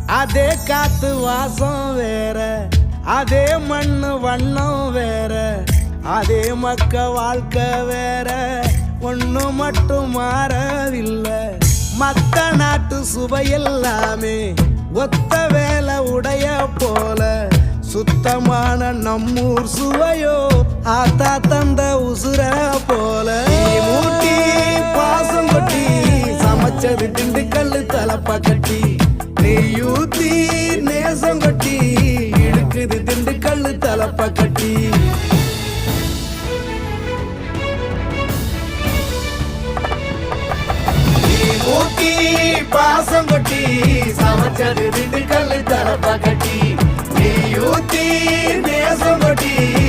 அதே காத்து வாசம் வேற, அதே மண்ணு வண்ணம் வேற, அதே மக்க வாழ்க்கை வேற, ஒண்ணு மட்டும் மாறவில்லை. மத்த நாட்டு சுவையெல்லாமே ஒத்த வேலை உடைய போல, சுத்தமான நம்மூர் சுவையோ ஆத்தா தந்த உசுர போல. மூட்டி பாசம் கொட்டி சமைச்சது திண்டுக்கல்லு தலப்பா கட்டி, நெய்யூத்தி நேசம் கொட்டி இழுக்குது திண்டுக்கல்லு தலப்பா கட்டி. ஊட்டி பாசம் கொட்டி சமைச்சது திண்டுக்கல்லு தலப்பா கட்டி, நெய்யூத்தி நேசம் கொட்டி